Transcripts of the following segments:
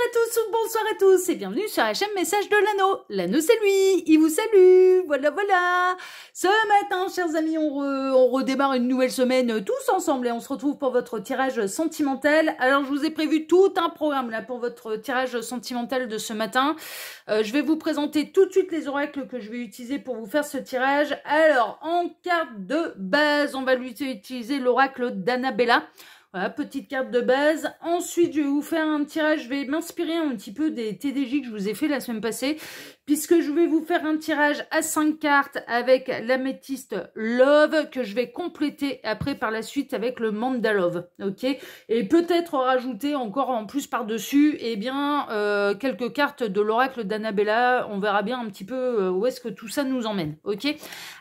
à tous ou bonsoir à tous et bienvenue sur la chaîne Message de l'Anneau. L'Anneau c'est lui, il vous salue, voilà. Ce matin, chers amis, on redémarre une nouvelle semaine tous ensemble et on se retrouve pour votre tirage sentimental. Alors je vous ai prévu tout un programme là pour votre tirage sentimental de ce matin. Je vais vous présenter tout de suite les oracles que je vais utiliser pour vous faire ce tirage. Alors en carte de base, on va utiliser l'oracle d'Annabella. Voilà, petite carte de base. Ensuite, je vais vous faire un tirage. Je vais m'inspirer un petit peu des TDJ que je vous ai fait la semaine passée, puisque je vais vous faire un tirage à 5 cartes avec l'améthyste Love, que je vais compléter après par la suite avec le Mandalove. Ok. Et peut-être rajouter encore en plus par-dessus, eh bien, quelques cartes de l'oracle d'Annabella. On verra bien un petit peu où est-ce que tout ça nous emmène. Ok.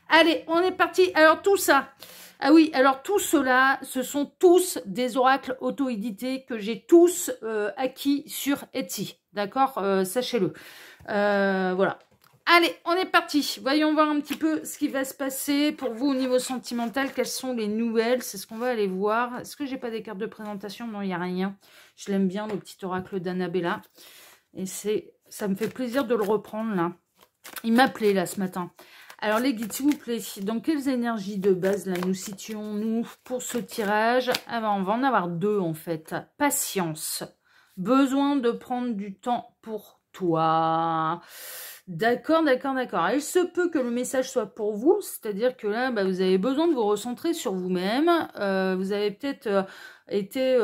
Allez, on est parti. Alors, tout ça. Ah oui, alors tout cela, ce sont tous des oracles auto-édités que j'ai tous acquis sur Etsy. D'accord, sachez-le. Voilà. Allez, on est parti. Voyons voir un petit peu ce qui va se passer pour vous au niveau sentimental. Quelles sont les nouvelles? C'est ce qu'on va aller voir. Est-ce que j'ai pas des cartes de présentation? Non, il n'y a rien. Je l'aime bien, le petit oracle d'Annabella. Et ça me fait plaisir de le reprendre là. Il m'appelait là ce matin. Alors les guides, s'il vous plaît, dans quelles énergies de base là nous situons-nous pour ce tirage? Ah ben, on va en avoir deux en fait. Patience. Besoin de prendre du temps pour toi. D'accord. Il se peut que le message soit pour vous, c'est-à-dire que là, vous avez besoin de vous recentrer sur vous-même. Vous avez peut-être été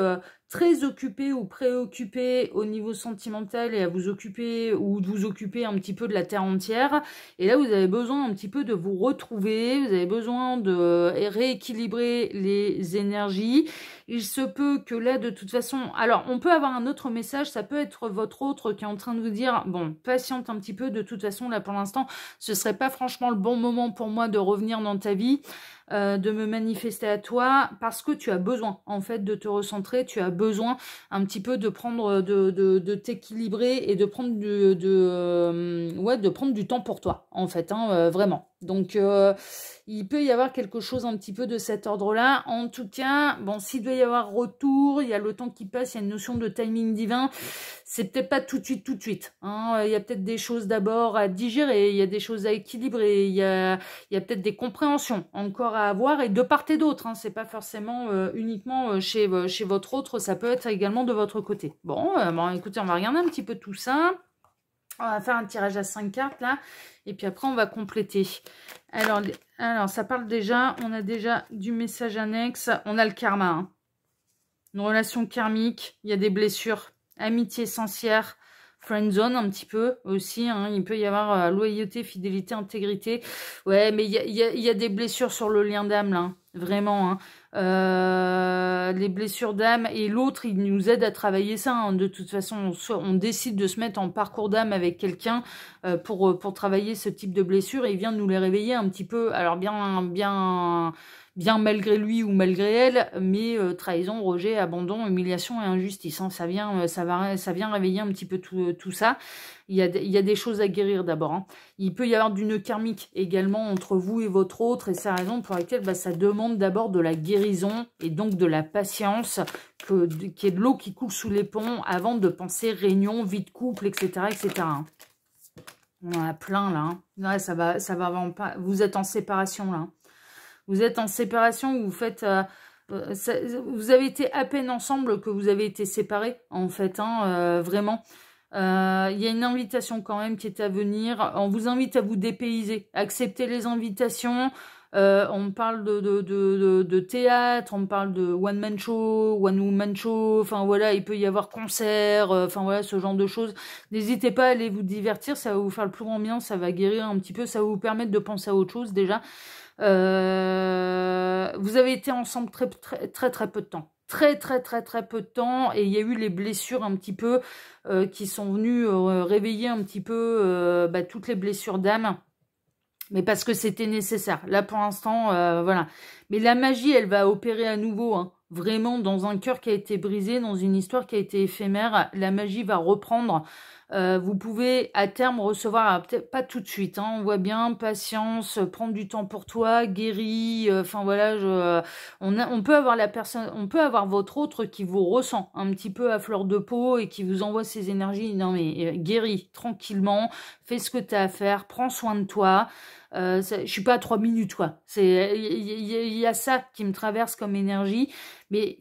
très occupé ou préoccupé au niveau sentimental et à vous occuper ou de vous occuper un petit peu de la terre entière. Et là, vous avez besoin un petit peu de vous retrouver, vous avez besoin de rééquilibrer les énergies. Il se peut que là, de toute façon... Alors, on peut avoir un autre message, ça peut être votre autre qui est en train de vous dire, bon, patiente un petit peu, de toute façon, là, pour l'instant, ce serait pas franchement le bon moment pour moi de revenir dans ta vie. De me manifester à toi parce que tu as besoin en fait de te recentrer, tu as besoin un petit peu de prendre de t'équilibrer et de prendre de prendre du temps pour toi en fait, vraiment. Donc il peut y avoir quelque chose un petit peu de cet ordre-là. En tout cas, bon, s'il doit y avoir retour, il y a le temps qui passe, il y a une notion de timing divin. C'est peut-être pas tout de suite. Il y a peut-être des choses d'abord à digérer, il y a des choses à équilibrer, il y a peut-être des compréhensions encore à avoir et de part et d'autre. C'est pas forcément uniquement chez votre autre, ça peut être également de votre côté. Bon, écoutez, on va regarder un petit peu tout ça. On va faire un tirage à 5 cartes là. Et puis après, on va compléter. Alors ça parle déjà. On a déjà du message annexe. On a le karma. Une relation karmique. Il y a des blessures. Amitié essentielle. Friendzone un petit peu aussi. Il peut y avoir loyauté, fidélité, intégrité. Ouais, mais il y a des blessures sur le lien d'âme là. Vraiment. Les blessures d'âme et l'autre il nous aide à travailler ça, de toute façon on décide de se mettre en parcours d'âme avec quelqu'un pour travailler ce type de blessure et il vient de nous les réveiller un petit peu, alors bien malgré lui ou malgré elle, mais trahison, rejet, abandon, humiliation et injustice, ça vient réveiller un petit peu tout ça. Il y a des choses à guérir d'abord. Il peut y avoir du nœud karmique également entre vous et votre autre, et c'est la raison pour laquelle ça demande d'abord de la guérison et donc de la patience, qui est de l'eau qui coule sous les ponts avant de penser réunion, vie de couple, etc. On en a plein là. Ouais, ça va vraiment pas. Vous êtes en séparation là. Vous êtes en séparation, vous faites... vous avez été à peine ensemble que vous avez été séparés, en fait, vraiment. Il y a une invitation quand même qui est à venir. On vous invite à vous dépayser. Acceptez les invitations. On parle de théâtre, on parle de one-man show, one-woman show. Enfin, voilà, il peut y avoir concert. Enfin, voilà, ce genre de choses. N'hésitez pas à aller vous divertir. Ça va vous faire le plus grand bien. Ça va guérir un petit peu. Ça va vous permettre de penser à autre chose, déjà. Vous avez été ensemble très peu de temps. Très peu de temps. Et il y a eu les blessures un petit peu qui sont venues réveiller un petit peu toutes les blessures d'âme. Mais parce que c'était nécessaire. Là, pour l'instant, voilà. Mais la magie, elle va opérer à nouveau, vraiment dans un cœur qui a été brisé, dans une histoire qui a été éphémère. La magie va reprendre. Vous pouvez à terme recevoir, peut-être pas tout de suite, hein, on voit bien, patience, prendre du temps pour toi, guéri, enfin voilà, on peut avoir la personne, on peut avoir votre autre qui vous ressent un petit peu à fleur de peau et qui vous envoie ses énergies. Non mais guéris tranquillement, fais ce que tu as à faire, prends soin de toi. Je suis pas à 3 minutes, quoi. Il y a ça qui me traverse comme énergie, mais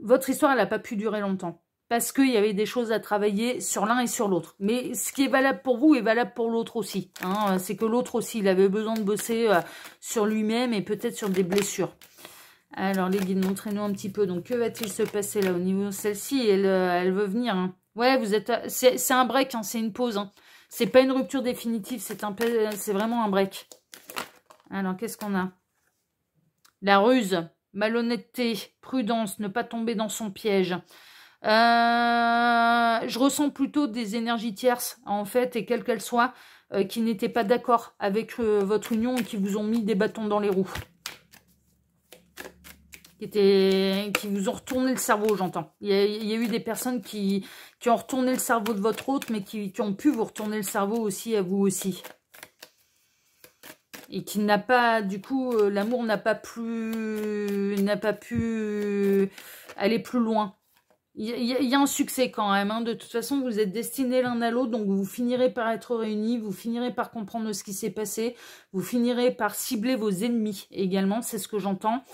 votre histoire, elle n'a pas pu durer longtemps. Parce qu'il y avait des choses à travailler sur l'un et sur l'autre. Mais ce qui est valable pour vous est valable pour l'autre aussi. Hein. C'est que l'autre aussi, il avait besoin de bosser sur lui-même et peut-être sur des blessures. Alors, les guides, montrez-nous un petit peu. Donc, que va-t-il se passer là au niveau de celle-ci? Elle veut venir. Hein. Ouais, vous êtes. C'est un break, hein, c'est une pause. Hein. C'est pas une rupture définitive, c'est vraiment un break. Alors, qu'est-ce qu'on a? La ruse, malhonnêteté, prudence, ne pas tomber dans son piège. Je ressens plutôt des énergies tierces, en fait, et quelles qu'elles soient, qui n'étaient pas d'accord avec votre union et qui vous ont mis des bâtons dans les roues. Qui vous ont retourné le cerveau, j'entends. Il y a eu des personnes qui ont retourné le cerveau de votre autre, mais qui ont pu vous retourner le cerveau aussi à vous aussi. Et qui n'a pas, du coup, l'amour n'a pas pu aller plus loin. Il y a un succès quand même. Hein. De toute façon, vous êtes destinés l'un à l'autre, donc vous finirez par être réunis, vous finirez par comprendre ce qui s'est passé, vous finirez par cibler vos ennemis également, c'est ce que j'entends.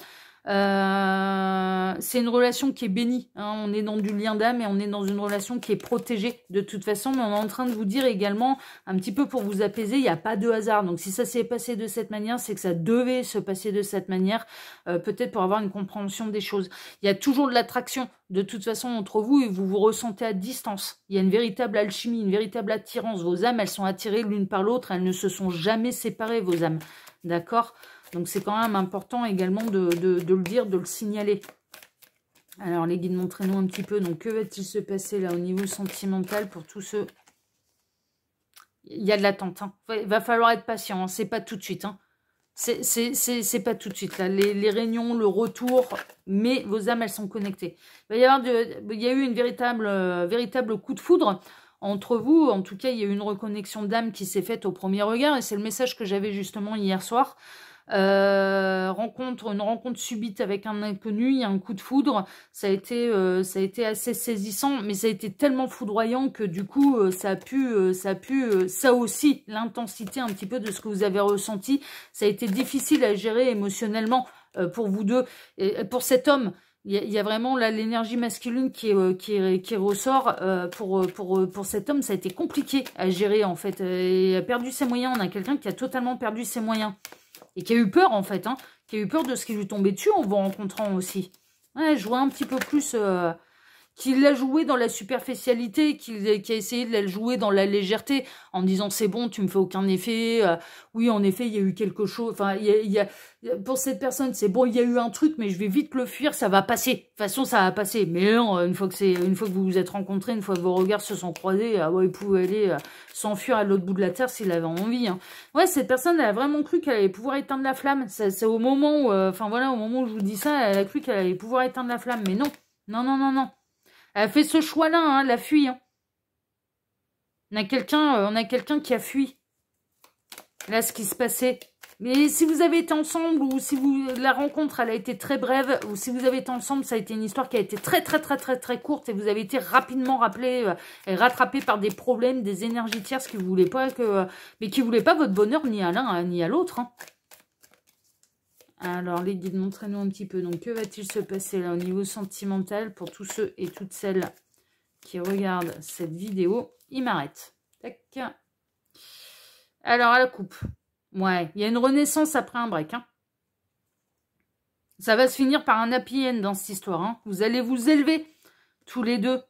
C'est une relation qui est bénie, hein. On est dans du lien d'âme et on est dans une relation qui est protégée de toute façon, mais on est en train de vous dire également, un petit peu pour vous apaiser, il n'y a pas de hasard. Donc si ça s'est passé de cette manière, c'est que ça devait se passer de cette manière, peut-être pour avoir une compréhension des choses. Il y a toujours de l'attraction de toute façon entre vous et vous vous ressentez à distance. Il y a une véritable alchimie, une véritable attirance. Vos âmes, elles sont attirées l'une par l'autre, elles ne se sont jamais séparées, vos âmes. D'accord ? Donc, c'est quand même important également de le dire, de le signaler. Alors, les guides, montrez-nous un petit peu. Donc, que va-t-il se passer là au niveau sentimental pour tous ceux... Il y a de l'attente. Hein. Il va falloir être patient. Hein. C'est pas tout de suite. Hein. C'est pas tout de suite. Là. Les réunions, le retour, mais vos âmes, elles sont connectées. Il y a eu une véritable coup de foudre entre vous. En tout cas, il y a eu une reconnexion d'âme qui s'est faite au premier regard. Et c'est le message que j'avais justement hier soir. Une rencontre subite avec un inconnu, il y a un coup de foudre, ça a été assez saisissant, mais ça a été tellement foudroyant que du coup ça aussi, l'intensité un petit peu de ce que vous avez ressenti, ça a été difficile à gérer émotionnellement pour vous deux, et pour cet homme. Il y a vraiment là l'énergie masculine qui ressort pour cet homme. Ça a été compliqué à gérer en fait. Il a perdu ses moyens. On a quelqu'un qui a totalement perdu ses moyens. Et qui a eu peur, en fait, hein, qui a eu peur de ce qui lui tombait dessus en vous rencontrant aussi. Ouais, je vois un petit peu plus qu'il l'a joué dans la superficialité, qu'il a essayé de la jouer dans la légèreté, en disant c'est bon, tu me fais aucun effet. Oui, en effet, il y a eu quelque chose. Enfin, pour cette personne, c'est bon, il y a eu un truc, mais je vais vite le fuir, ça va passer. De toute façon, ça va passer. Mais non, une fois que vous vous êtes rencontrés, une fois que vos regards se sont croisés, il pouvait aller s'enfuir à l'autre bout de la terre s'il avait envie. Hein. Ouais, cette personne, elle a vraiment cru qu'elle allait pouvoir éteindre la flamme. C'est au moment où, au moment où je vous dis ça, elle a cru qu'elle allait pouvoir éteindre la flamme. Mais non, non, non, non, non. Elle a fait ce choix-là, hein, elle a fui. Hein. On a quelqu'un qui a fui. Là, ce qui se passait. Mais si vous avez été ensemble, ou si la rencontre, elle a été très brève, ou si vous avez été ensemble, ça a été une histoire qui a été très, très, très, très, très courte, et vous avez été rapidement rappelé et rattrapé par des problèmes, des énergies tierces qui ne voulaient pas mais qui ne voulaient pas votre bonheur, ni à l'un, ni à l'autre. Hein. Alors, les guides, montrez-nous un petit peu. Donc, que va-t-il se passer là au niveau sentimental pour tous ceux et toutes celles qui regardent cette vidéo? Il m'arrête. Tac. Alors, à la coupe. Ouais, il y a une renaissance après un break. Hein. Ça va se finir par un happy end dans cette histoire. Hein. Vous allez vous élever tous les deux.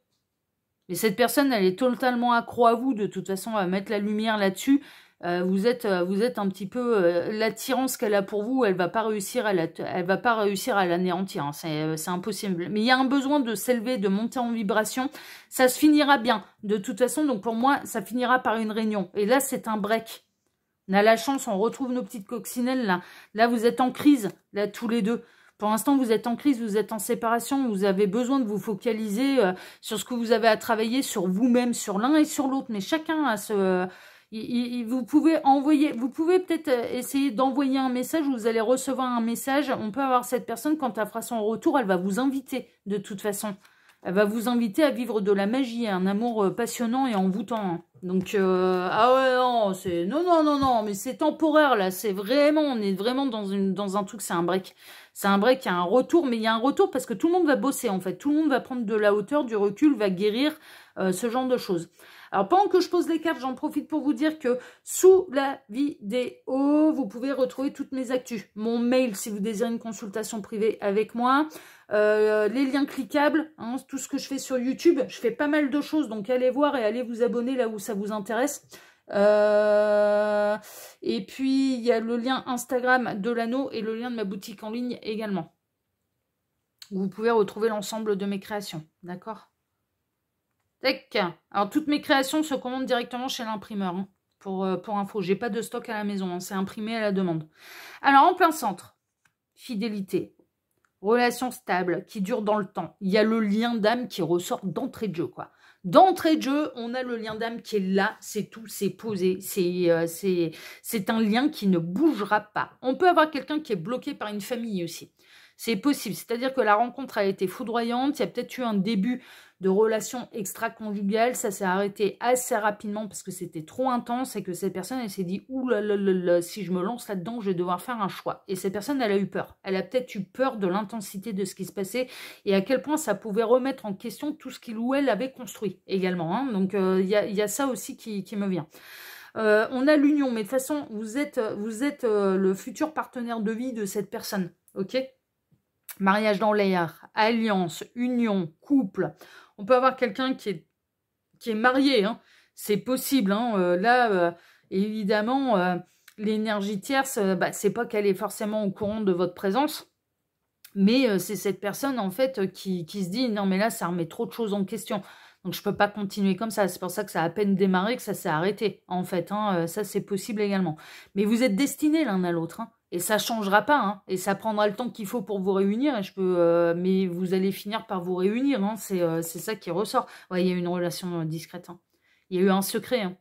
Mais cette personne, elle est totalement accro à vous. De toute façon, on va mettre la lumière là-dessus. Vous êtes un petit peu l'attirance qu'elle a pour vous, elle va pas réussir à l'anéantir, hein, c'est impossible. Mais il y a un besoin de s'élever, de monter en vibration. Ça se finira bien, de toute façon. Donc pour moi, ça finira par une réunion. Et là, c'est un break. On a la chance, on retrouve nos petites coccinelles là. Là, vous êtes en crise, là tous les deux. Pour l'instant, vous êtes en crise, vous êtes en séparation, vous avez besoin de vous focaliser sur ce que vous avez à travailler, sur vous-même, sur l'un et sur l'autre. Mais chacun a ce... vous pouvez envoyer, vous pouvez peut-être essayer d'envoyer un message, vous allez recevoir un message. On peut avoir cette personne, quand elle fera son retour, elle va vous inviter de toute façon. Elle va vous inviter à vivre de la magie, un amour passionnant et envoûtant. Hein. Donc, ah ouais, non, c'est... Non, mais c'est temporaire, là. C'est vraiment... On est vraiment dans un truc, c'est un break. C'est un break, il y a un retour, mais il y a un retour parce que tout le monde va bosser, en fait. Tout le monde va prendre de la hauteur, du recul, va guérir ce genre de choses. Alors, pendant que je pose les cartes, j'en profite pour vous dire que sous la vidéo, vous pouvez retrouver toutes mes actus. Mon mail, si vous désirez une consultation privée avec moi. Les liens cliquables, hein, tout ce que je fais sur YouTube. Je fais pas mal de choses, donc allez voir et allez vous abonner là où ça vous intéresse. Et puis, il y a le lien Instagram de l'anneau et le lien de ma boutique en ligne également. Vous pouvez retrouver l'ensemble de mes créations, d'accord ? Tac. Alors, toutes mes créations se commandent directement chez l'imprimeur, hein, pour info. J'ai pas de stock à la maison, hein, c'est imprimé à la demande. Alors, en plein centre, fidélité, relation stable, qui dure dans le temps. Il y a le lien d'âme qui ressort d'entrée de jeu, quoi. D'entrée de jeu, on a le lien d'âme qui est là, c'est tout, c'est posé. C'est un lien qui ne bougera pas. On peut avoir quelqu'un qui est bloqué par une famille aussi. C'est possible, c'est-à-dire que la rencontre a été foudroyante, il y a peut-être eu un début de relation extra-conjugale, ça s'est arrêté assez rapidement parce que c'était trop intense et que cette personne, elle s'est dit « Ouh là là là là, si je me lance là-dedans, je vais devoir faire un choix ». Et cette personne, elle a eu peur. Elle a peut-être eu peur de l'intensité de ce qui se passait et à quel point ça pouvait remettre en question tout ce qu'il ou elle avait construit également. Hein. Donc, il y a ça aussi qui me vient. On a l'union, mais de toute façon, vous êtes le futur partenaire de vie de cette personne, ok ? Mariage dans l'air, alliance, union, couple. On peut avoir quelqu'un qui est marié, hein. C'est possible. Hein. Là, évidemment, l'énergie tierce, c'est pas qu'elle est forcément au courant de votre présence, mais c'est cette personne, en fait, qui se dit « Non, mais là, ça remet trop de choses en question. Donc, je peux pas continuer comme ça. » C'est pour ça que ça a à peine démarré, que ça s'est arrêté, en fait. Hein. Ça, c'est possible également. Mais vous êtes destinés l'un à l'autre, hein. Et ça changera pas, hein, et ça prendra le temps qu'il faut pour vous réunir. Mais vous allez finir par vous réunir, hein, c'est ça qui ressort. Ouais, il y a eu une relation discrète. Hein. Il y a eu un secret. Hein.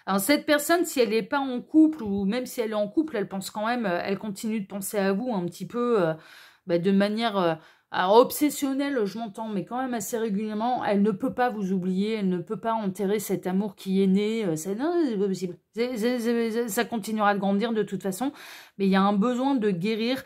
Alors cette personne, si elle n'est pas en couple, ou même si elle est en couple, elle pense quand même, elle continue de penser à vous un petit peu de manière alors, obsessionnelle, je m'entends, mais quand même assez régulièrement. Elle ne peut pas vous oublier, elle ne peut pas enterrer cet amour qui est né. Non, c'est pas possible. Ça continuera de grandir de toute façon, mais il y a un besoin de guérir.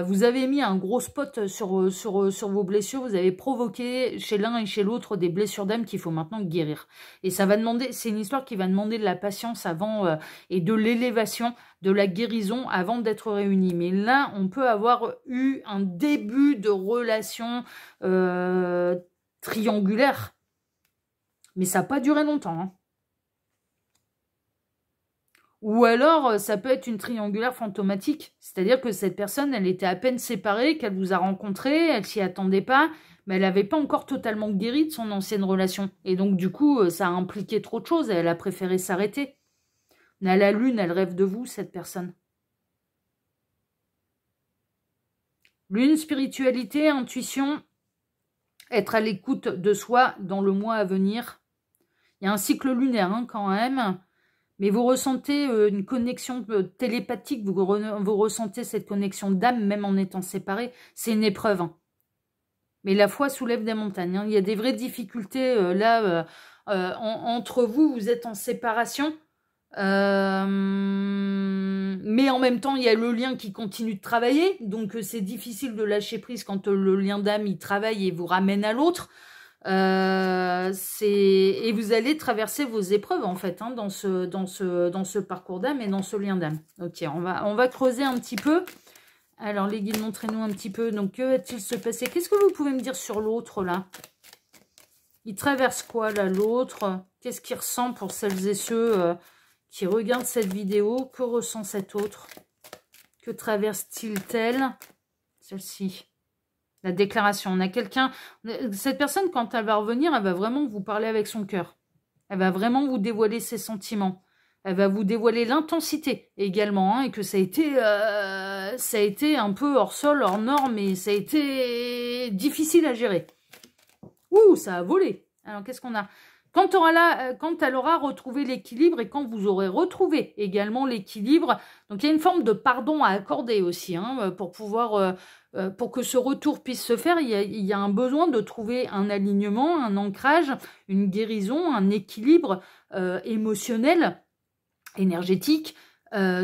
Vous avez mis un gros spot sur vos blessures, vous avez provoqué chez l'un et chez l'autre des blessures d'âme qu'il faut maintenant guérir. Et ça va demander, c'est une histoire qui va demander de la patience avant et de l'élévation, de la guérison avant d'être réunis. Mais là, on peut avoir eu un début de relation triangulaire, mais ça n'a pas duré longtemps, hein. Ou alors, ça peut être une triangulaire fantomatique. C'est-à-dire que cette personne, elle était à peine séparée, qu'elle vous a rencontré, elle s'y attendait pas, mais elle n'avait pas encore totalement guéri de son ancienne relation. Et donc, du coup, ça a impliqué trop de choses et elle a préféré s'arrêter. Mais à la lune, elle rêve de vous, cette personne. Lune, spiritualité, intuition, être à l'écoute de soi dans le mois à venir. Il y a un cycle lunaire, hein, quand même. Mais vous ressentez une connexion télépathique, vous ressentez cette connexion d'âme, même en étant séparés. C'est une épreuve. Hein. Mais la foi soulève des montagnes. Hein. Il y a des vraies difficultés là entre vous. Vous êtes en séparation. Mais en même temps, il y a le lien qui continue de travailler. Donc, c'est difficile de lâcher prise quand le lien d'âme, il travaille et vous ramène à l'autre. Et vous allez traverser vos épreuves en fait, hein, dans ce parcours d'âme et dans ce lien d'âme. Ok, on va creuser un petit peu. Alors les guides, montrez-nous un petit peu. Donc que va-t-il se passer? Qu'est-ce que vous pouvez me dire sur l'autre là? Il traverse quoi là l'autre? Qu'est-ce qu'il ressent pour celles et ceux qui regardent cette vidéo? Que ressent cet autre? Que traverse-t-il celle-ci? La déclaration, on a quelqu'un... Cette personne, quand elle va revenir, elle va vraiment vous parler avec son cœur. Elle va vraiment vous dévoiler ses sentiments. Elle va vous dévoiler l'intensité également, hein, et que ça a été ça a été un peu hors sol, hors norme, et ça a été difficile à gérer. Ouh, ça a volé. Alors, qu'est-ce qu'on a? Quand elle aura retrouvé l'équilibre et quand vous aurez retrouvé également l'équilibre, donc il y a une forme de pardon à accorder aussi, hein, pour pouvoir, pour que ce retour puisse se faire, il y a un besoin de trouver un alignement, un ancrage, une guérison, un équilibre émotionnel, énergétique,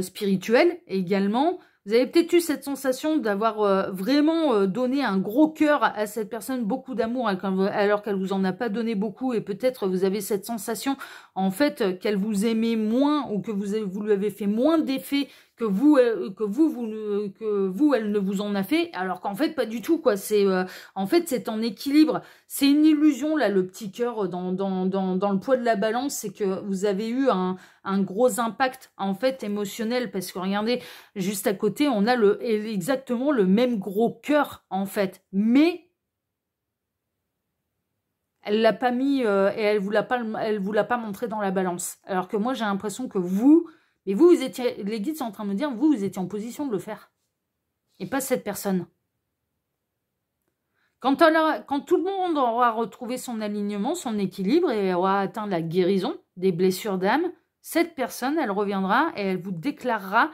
spirituel également. Vous avez peut-être eu cette sensation d'avoir vraiment donné un gros cœur à cette personne, beaucoup d'amour, alors qu'elle vous en a pas donné beaucoup, et peut-être vous avez cette sensation en fait qu'elle vous aimait moins ou que vous lui avez fait moins d'effet que vous, elle ne vous en a fait, alors qu'en fait pas du tout quoi. C'est en fait c'est en équilibre. C'est une illusion là, le petit cœur dans le poids de la balance, c'est que vous avez eu un gros impact en fait émotionnel, parce que regardez, juste à côté, on a exactement le même gros cœur en fait, mais elle l'a pas mis et elle vous l'a pas montré dans la balance. Alors que moi j'ai l'impression que vous étiez, les guides sont en train de me dire, vous étiez en position de le faire et pas cette personne. Quand tout le monde aura retrouvé son alignement, son équilibre et aura atteint la guérison des blessures d'âme, cette personne, elle reviendra et elle vous déclarera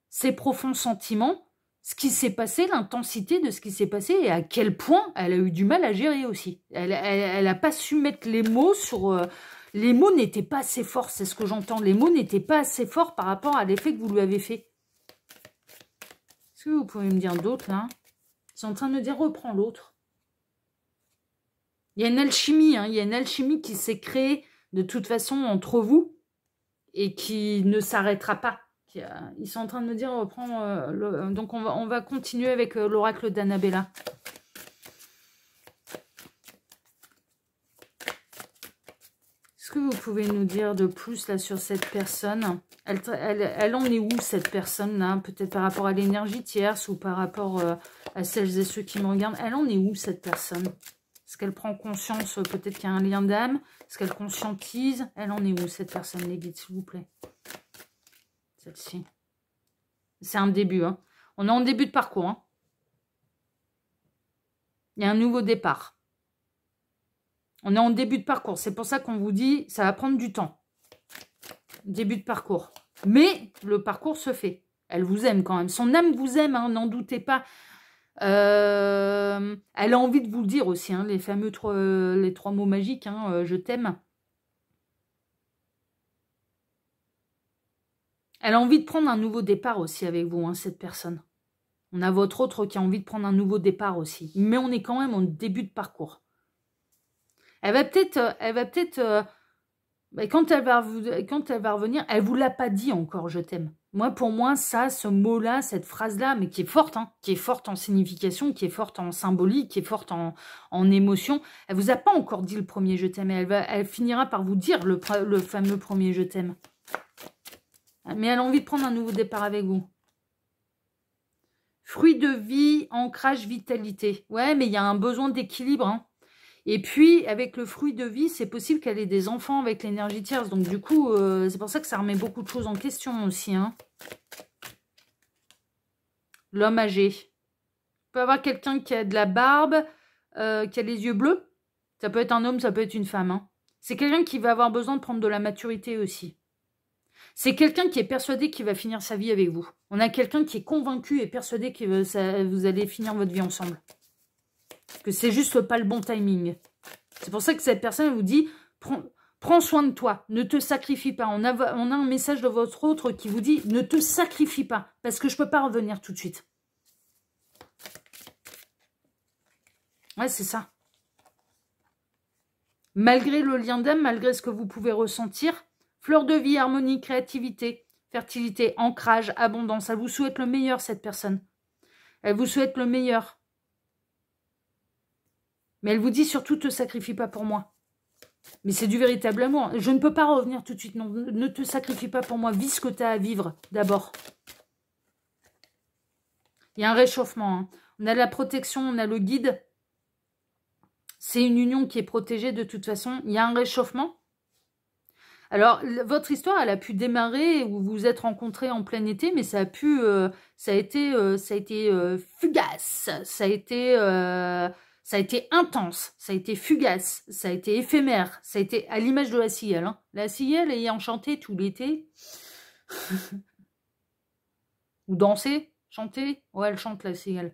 ses profonds sentiments, ce qui s'est passé, l'intensité de ce qui s'est passé et à quel point elle a eu du mal à gérer aussi. Elle n'a pas su mettre les mots sur... les mots n'étaient pas assez forts, c'est ce que j'entends. Les mots n'étaient pas assez forts par rapport à l'effet que vous lui avez fait. Est-ce que vous pouvez me dire d'autres, là? Ils sont en train de me dire, reprends l'autre. Il y a une alchimie, hein, il y a une alchimie qui s'est créée de toute façon entre vous et qui ne s'arrêtera pas. Ils sont en train de me dire, reprends... donc on va continuer avec l'oracle d'Annabella. Est-ce que vous pouvez nous dire de plus là sur cette personne? Elle en est où cette personne là? Peut-être par rapport à l'énergie tierce ou par rapport à celles et ceux qui me regardent. Elle en est où cette personne? Est-ce qu'elle prend conscience peut-être qu'il y a un lien d'âme? Est-ce qu'elle conscientise? Elle en est où cette personne, les guides, s'il vous plaît? Celle-ci. C'est un début. Hein. On est en début de parcours. Hein. Il y a un nouveau départ. On est en début de parcours. C'est pour ça qu'on vous dit, ça va prendre du temps. Début de parcours. Mais le parcours se fait. Elle vous aime quand même. Son âme vous aime, hein, n'en doutez pas. Elle a envie de vous le dire aussi, hein, les fameux les 3 mots magiques, hein, je t'aime. Elle a envie de prendre un nouveau départ aussi avec vous, hein, cette personne. On a votre autre qui a envie de prendre un nouveau départ aussi. Mais on est quand même en début de parcours. Elle va peut-être, quand elle va revenir, elle vous l'a pas dit encore, je t'aime. Moi, pour moi, ça, ce mot-là, cette phrase-là, mais qui est forte, hein, qui est forte en signification, qui est forte en symbolique, qui est forte en émotion. Elle vous a pas encore dit le premier je t'aime. Elle finira par vous dire le fameux premier je t'aime. Mais elle a envie de prendre un nouveau départ avec vous. Fruit de vie, ancrage, vitalité. Ouais, mais il y a un besoin d'équilibre. Hein. Et puis, avec le fruit de vie, c'est possible qu'elle ait des enfants avec l'énergie tierce. Donc, du coup, c'est pour ça que ça remet beaucoup de choses en question aussi. Hein. L'homme âgé. Il peut y avoir quelqu'un qui a de la barbe, qui a les yeux bleus. Ça peut être un homme, ça peut être une femme. Hein. C'est quelqu'un qui va avoir besoin de prendre de la maturité aussi. C'est quelqu'un qui est persuadé qu'il va finir sa vie avec vous. On a quelqu'un qui est convaincu et persuadé que vous allez finir votre vie ensemble. Que c'est juste pas le bon timing. C'est pour ça que cette personne vous dit, prends soin de toi, ne te sacrifie pas. On a un message de votre autre qui vous dit, ne te sacrifie pas, parce que je peux pas revenir tout de suite. Ouais, c'est ça. Malgré le lien d'âme, malgré ce que vous pouvez ressentir, fleur de vie, harmonie, créativité, fertilité, ancrage, abondance. Elle vous souhaite le meilleur, cette personne. Elle vous souhaite le meilleur. Mais elle vous dit surtout, ne te sacrifie pas pour moi. Mais c'est du véritable amour. Je ne peux pas revenir tout de suite. Non, ne te sacrifie pas pour moi. Vis ce que tu as à vivre d'abord. Il y a un réchauffement. Hein. On a la protection, on a le guide. C'est une union qui est protégée de toute façon. Il y a un réchauffement. Alors, votre histoire, elle a pu démarrer où vous vous êtes rencontrés en plein été, mais ça a pu, ça a été fugace, ça a été intense, ça a été fugace, ça a été éphémère, ça a été à l'image de la cigale. Hein. La cigale ayant chanté tout l'été, ou dansé, chanté, ouais, elle chante la cigale.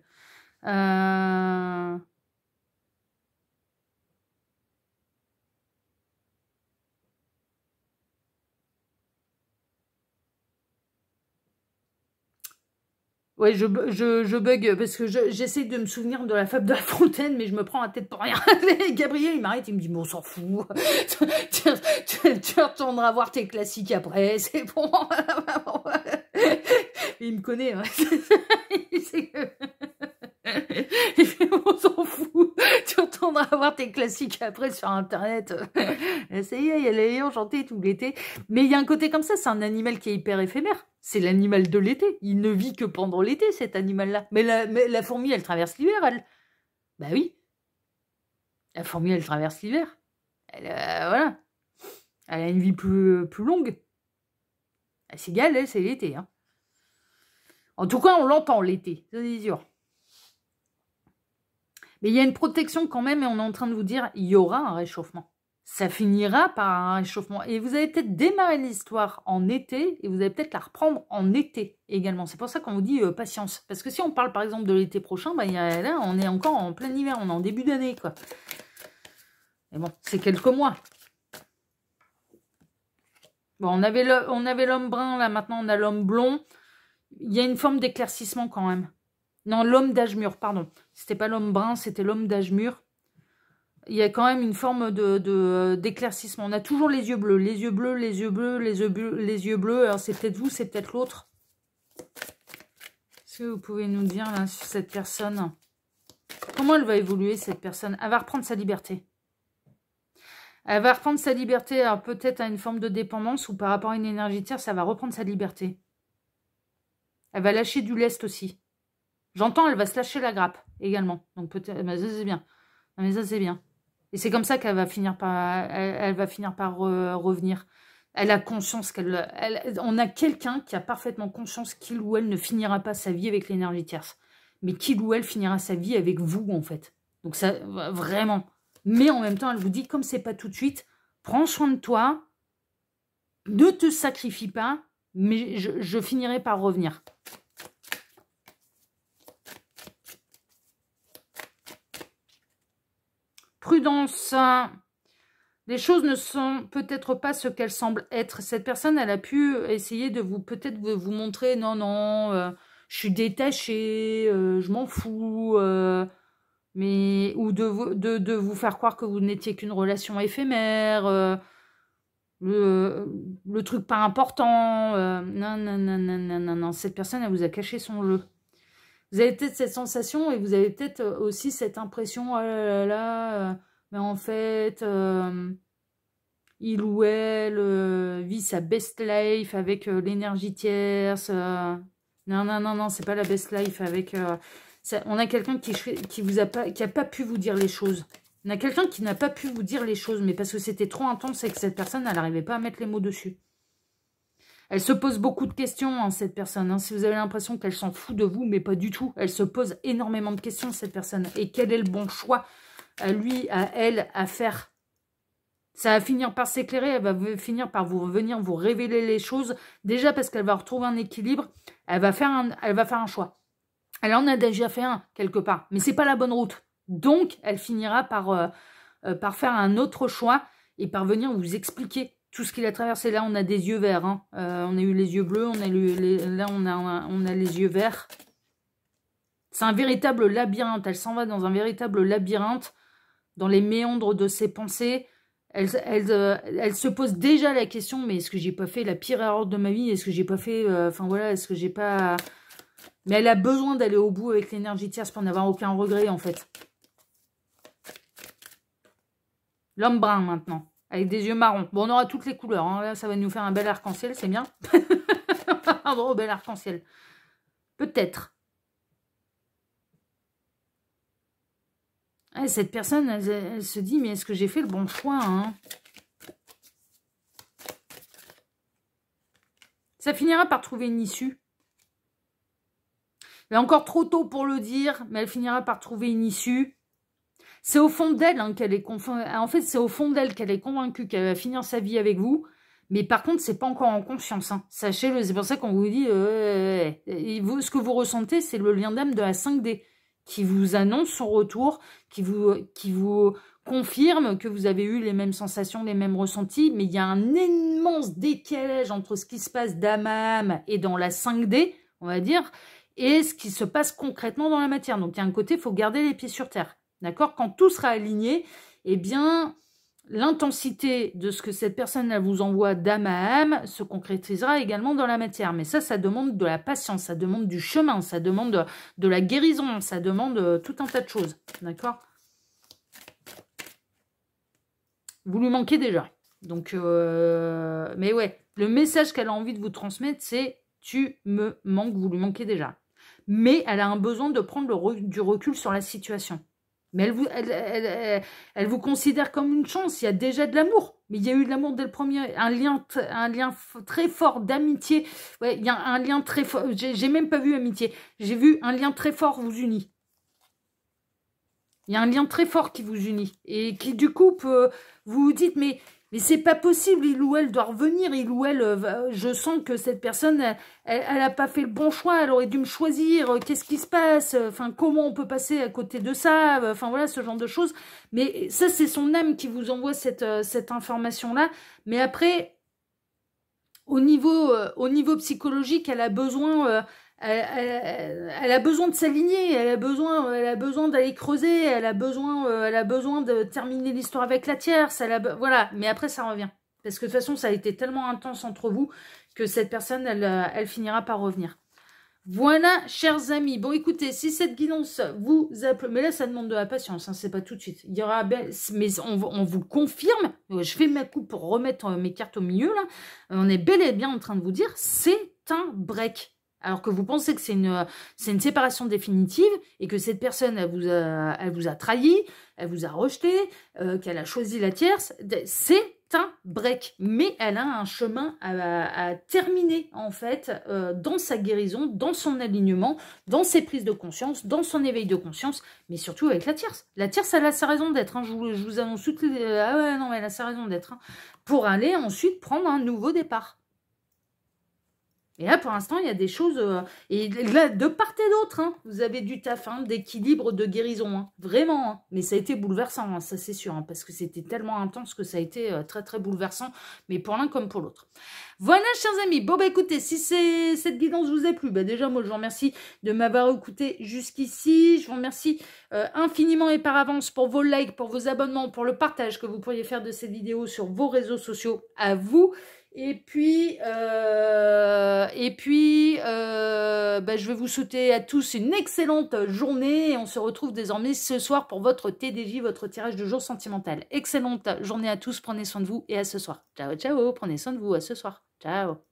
Ouais, je bug parce que j'essaie de me souvenir de la fable de La Fontaine, mais je me prends la tête pour rien. Gabriel, il m'arrête, il me dit, mais on s'en fout. Tu retourneras voir tes classiques après, c'est bon. Il me connaît. Hein. Il fait, on s'en fout. Tu retourneras voir tes classiques après sur Internet. Ça y est, il y a les lions chantés tout l'été. Mais il y a un côté comme ça, c'est un animal qui est hyper éphémère. C'est l'animal de l'été. Il ne vit que pendant l'été, cet animal-là. Mais la fourmi, elle traverse l'hiver, elle. Bah oui. La fourmi, elle traverse l'hiver. Voilà. Elle a une vie plus longue. La cigale, elle, c'est l'été. Hein. En tout cas, on l'entend l'été. C'est sûr. Mais il y a une protection quand même, et on est en train de vous dire, il y aura un réchauffement. Ça finira par un réchauffement. Et vous allez peut-être démarrer l'histoire en été, et vous allez peut-être la reprendre en été également. C'est pour ça qu'on vous dit patience. Parce que si on parle par exemple de l'été prochain, bah, là, on est encore en plein hiver, on est en début d'année, quoi. Mais bon, c'est quelques mois. Bon, on avait l'homme brun, là, maintenant on a l'homme blond. Il y a une forme d'éclaircissement quand même. Non, l'homme d'âge mûr, pardon. C'était pas l'homme brun, c'était l'homme d'âge mûr. Il y a quand même une forme d'éclaircissement. On a toujours les yeux bleus, les yeux bleus, les yeux bleus, les yeux bleus, les yeux bleus. Alors c'est peut-être vous, c'est peut-être l'autre. Est-ce que vous pouvez nous dire là sur cette personne? Comment elle va évoluer cette personne? Elle va reprendre sa liberté. Elle va reprendre sa liberté, alors peut-être à une forme de dépendance ou par rapport à une énergie tierce, ça va reprendre sa liberté. Elle va lâcher du lest aussi. J'entends, elle va se lâcher la grappe également. Donc peut-être, mais ça c'est bien. Non, mais ça c'est bien. Et c'est comme ça qu'elle va finir par, elle va finir par revenir. Elle a conscience on a quelqu'un qui a parfaitement conscience qu'il ou elle ne finira pas sa vie avec l'énergie tierce. Mais qu'il ou elle finira sa vie avec vous, en fait. Donc ça, vraiment. Mais en même temps, elle vous dit, comme c'est pas tout de suite, prends soin de toi, ne te sacrifie pas, mais je finirai par revenir. Prudence. Les choses ne sont peut-être pas ce qu'elles semblent être. Cette personne, elle a pu essayer de peut-être vous montrer, non, non, je suis détachée, je m'en fous, mais ou de vous faire croire que vous n'étiez qu'une relation éphémère, le truc pas important. Non, non, non, non, non, non, non. Cette personne, elle vous a caché son jeu. Vous avez peut-être cette sensation et vous avez peut-être aussi cette impression, oh là là là, mais en fait, il ou elle vit sa best life avec l'énergie tierce. Non, non, non, non, c'est pas la best life avec... on a quelqu'un qui a pas pu vous dire les choses. On a quelqu'un qui n'a pas pu vous dire les choses, mais parce que c'était trop intense et que cette personne, elle n'arrivait pas à mettre les mots dessus. Elle se pose beaucoup de questions, hein, cette personne. Hein. Si vous avez l'impression qu'elle s'en fout de vous, mais pas du tout. Elle se pose énormément de questions, cette personne. Et quel est le bon choix à lui, à elle, à faire? Ça va finir par s'éclairer. Elle va finir par venir vous révéler les choses. Déjà parce qu'elle va retrouver un équilibre. Elle va faire un choix. Elle en a déjà fait un, quelque part. Mais c'est pas la bonne route. Donc, elle finira par faire un autre choix et par venir vous expliquer tout ce qu'il a traversé. Là, on a des yeux verts. Hein. On a eu les yeux bleus. Là, on a les yeux verts. C'est un véritable labyrinthe. Elle s'en va dans un véritable labyrinthe, dans les méandres de ses pensées. Elle se pose déjà la question, mais est-ce que j'ai pas fait la pire erreur de ma vie? Est-ce que j'ai pas fait... Enfin, voilà, est-ce que j'ai pas... Mais elle a besoin d'aller au bout avec l'énergie tierce pour n'avoir aucun regret, en fait. L'homme brun, maintenant. Avec des yeux marrons. Bon, on aura toutes les couleurs. Hein. Là, ça va nous faire un bel arc-en-ciel, c'est bien. Un gros bel arc-en-ciel. Peut-être. Cette personne, elle se dit, mais est-ce que j'ai fait le bon choix, hein? Ça finira par trouver une issue. Il est encore trop tôt pour le dire, mais elle finira par trouver une issue. C'est au fond d'elle hein, qu'elle est en fait, c'est au fond d'elle qu'elle est convaincue qu'elle va finir sa vie avec vous. Mais par contre, c'est pas encore en conscience. Hein. Sachez-le, c'est pour ça qu'on vous dit... ce que vous ressentez, c'est le lien d'âme de la 5D qui vous annonce son retour, qui vous confirme que vous avez eu les mêmes sensations, les mêmes ressentis. Mais il y a un immense décalage entre ce qui se passe d'âme à âme et dans la 5D, on va dire, et ce qui se passe concrètement dans la matière. Donc, il y a un côté, il faut garder les pieds sur terre. D'accord? Quand tout sera aligné, eh bien, l'intensité de ce que cette personne elle vous envoie d'âme à âme se concrétisera également dans la matière. Mais ça demande de la patience, ça demande du chemin, ça demande de la guérison, ça demande tout un tas de choses. D'accord? Vous lui manquez déjà. Donc, mais ouais, le message qu'elle a envie de vous transmettre, c'est « tu me manques », vous lui manquez déjà. Mais elle a un besoin de prendre du recul sur la situation. Mais elle vous considère comme une chance. Il y a déjà de l'amour. Mais il y a eu de l'amour dès le premier. Un lien très fort d'amitié. Ouais, il y a un lien très fort. J'ai même pas vu amitié. J'ai vu un lien très fort vous unit. Il y a un lien très fort qui vous unit. Et qui, du coup, vous vous dites, mais c'est pas possible, il ou elle doit revenir, il ou elle, je sens que cette personne, elle a pas fait le bon choix, elle aurait dû me choisir, qu'est-ce qui se passe, enfin, comment on peut passer à côté de ça, enfin, voilà, ce genre de choses. Mais ça, c'est son âme qui vous envoie cette information-là. Mais après, au niveau psychologique, elle a besoin... Elle a besoin de s'aligner, elle a besoin d'aller creuser, elle a besoin de terminer l'histoire avec la tierce, voilà. Mais après ça revient, parce que de toute façon ça a été tellement intense entre vous que cette personne elle finira par revenir. Voilà, chers amis. Bon, écoutez, si cette guidance vous appelle, mais là ça demande de la patience, hein, c'est pas tout de suite. Il y aura, mais on vous confirme. Je fais ma coupe pour remettre mes cartes au milieu là. On est bel et bien en train de vous dire, c'est un break. Alors que vous pensez que c'est une séparation définitive et que cette personne, elle vous a trahi, elle vous a rejeté, qu'elle a choisi la tierce, c'est un break. Mais elle a un chemin à terminer, en fait, dans sa guérison, dans son alignement, dans ses prises de conscience, dans son éveil de conscience, mais surtout avec la tierce. La tierce, elle a sa raison d'être. Hein. Je vous annonce toutes les... Ah ouais, non, elle a sa raison d'être. Hein. Pour aller ensuite prendre un nouveau départ. Et là, pour l'instant, il y a des choses... et là, de part et d'autre, hein, vous avez du taf, hein, d'équilibre, de guérison. Hein, vraiment. Hein, mais ça a été bouleversant, hein, ça c'est sûr. Hein, parce que c'était tellement intense que ça a été très, très bouleversant. Mais pour l'un comme pour l'autre. Voilà, chers amis. Bon, bah écoutez, si cette guidance vous a plu, bah déjà, moi, je vous remercie de m'avoir écouté jusqu'ici. Je vous remercie infiniment et par avance pour vos likes, pour vos abonnements, pour le partage que vous pourriez faire de cette vidéo sur vos réseaux sociaux. À vous. Et puis, je vais vous souhaiter à tous une excellente journée et on se retrouve désormais ce soir pour votre TDJ, votre tirage de jour sentimental. Excellente journée à tous, prenez soin de vous et à ce soir. Ciao, ciao, prenez soin de vous, à ce soir. Ciao.